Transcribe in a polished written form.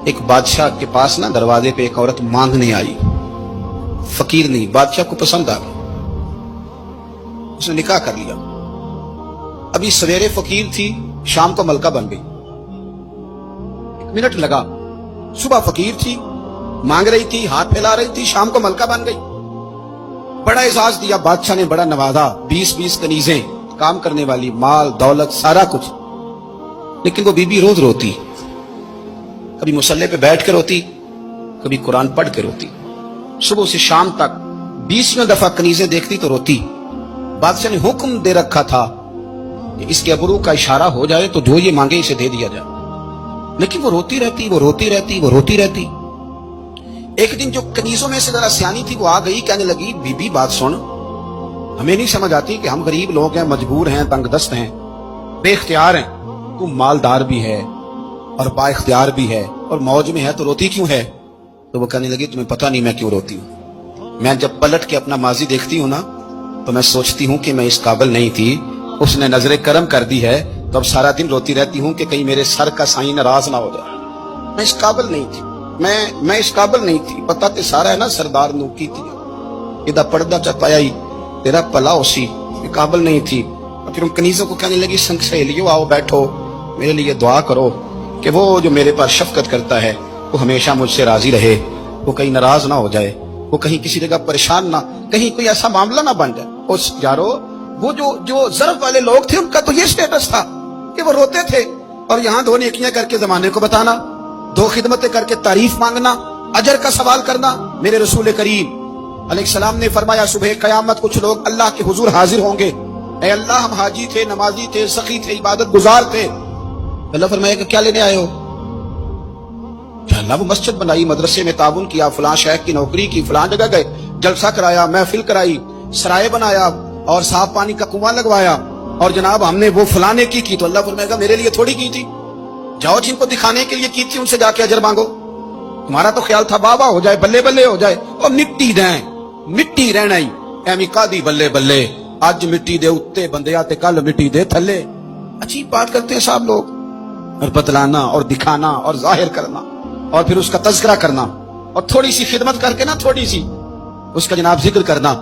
ایک بادشاہ کے پاس نا دروازے پہ ایک عورت مانگنے آئی، فقیر نہیں، بادشاہ کو پسند آ گئی، اس نے نکاح کر لیا۔ ابھی سویرے فقیر تھی، شام کو ملکہ بن گئی، 1 منٹ لگا۔ صبح فقیر تھی، مانگ رہی تھی، ہاتھ پھیلا رہی تھی، شام کو ملکہ بن گئی۔ بڑا اعزاز دیا بادشاہ نے، بڑا نوازا، 20 کنیزیں، کام کرنے والی، مال دولت سارا کچھ۔ لیکن وہ بی بی روز روتی، کبھی مصلی پہ بیٹھ کے روتی، کبھی قرآن پڑھ کے روتی، صبح سے شام تک 20 دفعہ کنیزیں دیکھتی تو روتی۔ بادشاہ نے حکم دے رکھا تھا کہ اس کے ابرو کا اشارہ ہو جائے تو جو یہ مانگے اسے دے دیا جائے، لیکن وہ روتی رہتی، وہ روتی رہتی، وہ روتی رہتی۔ ایک دن جو کنیزوں میں سے ذرا سیانی تھی وہ آ گئی، کہنے لگی بی بی بات سن، ہمیں نہیں سمجھ آتی کہ ہم غریب لوگ ہیں، مجبور ہیں، تنگ دست ہیں، بے اختیار ہیں، تو مالدار بھی ہے اور با اختیار بھی ہے اور موج میں ہے، تو روتی کیوں ہے؟ تو وہ کہنے لگی تمہیں پتہ نہیں میں کیوں روتی ہوں، میں جب پلٹ کے اپنا ماضی دیکھتی ہوں نا تو میں سوچتی ہوں کہ میں اس قابل نہیں تھی، اس نے نظر کرم کر دی ہے، تو اب سارا دن روتی رہتی ہوں کہ کہیں میرے سر کا سائیں ناراض نہ ہو جائے، میں اس قابل نہیں تھی، میں اس قابل نہیں تھی، پتہ تے سارا ہے نا سردار نو کی تھی، یہ پردہ چپایا ہی تیرا پلا اسی، میں قابل نہیں تھی۔ اور پھر ان کنیزوں کو کہنے لگی سنگ سہیلیو آؤ بیٹھو، میرے لیے دعا کرو کہ وہ جو میرے پر شفقت کرتا ہے وہ ہمیشہ مجھ سے راضی رہے، وہ کہیں ناراض نہ ہو جائے، وہ کہیں کسی جگہ پریشان نہ، کہیں کوئی ایسا معاملہ نہ بن جائے۔ اس یارو وہ جو ضرب والے لوگ تھے ان کا تو یہ سٹیٹس تھا کہ وہ روتے تھے، اور یہاں 2 نیکیاں کر کے زمانے کو بتانا، 2 خدمتیں کر کے تعریف مانگنا، اجر کا سوال کرنا۔ میرے رسول کریم علیہ السلام نے فرمایا صبح قیامت کچھ لوگ اللہ کے حضور حاضر ہوں گے، اے اللہ ہم حاجی تھے، نمازی تھے، سخی تھے، عبادت گزار تھے۔ اللہ فرمائے کہ کیا لینے آئے ہو؟ کہ اللہ وہ مسجد بنائی، مدرسے میں تعاون کیا، فلاں شیخ کی نوکری کی، فلاں جگہ گئے، جلسہ کرایا، محفل کرائی، سرائے بنایا اور صاف پانی کا کنواں لگوایا، اور جناب ہم نے وہ فلانے کی۔ تو اللہ فرمائے گا میرے لیے تھوڑی کی تھی، جاؤ جن کو دکھانے کے لیے کی تھی ان سے جا کے اجر مانگو، تمہارا تو خیال تھا بابا ہو جائے، بلے بلے ہو جائے، اور مٹی دیں، مٹی رہنا ہی ایمی قادی بلے بلے، آج مٹی دے اتے بندے آتے، کل مٹی دے تھلے۔ عجیب بات کرتے ہیں صاحب لوگ، اور بتلانا اور دکھانا اور ظاہر کرنا اور پھر اس کا تذکرہ کرنا، اور تھوڑی سی خدمت کر کے نا، تھوڑی سی اس کا جناب ذکر کرنا،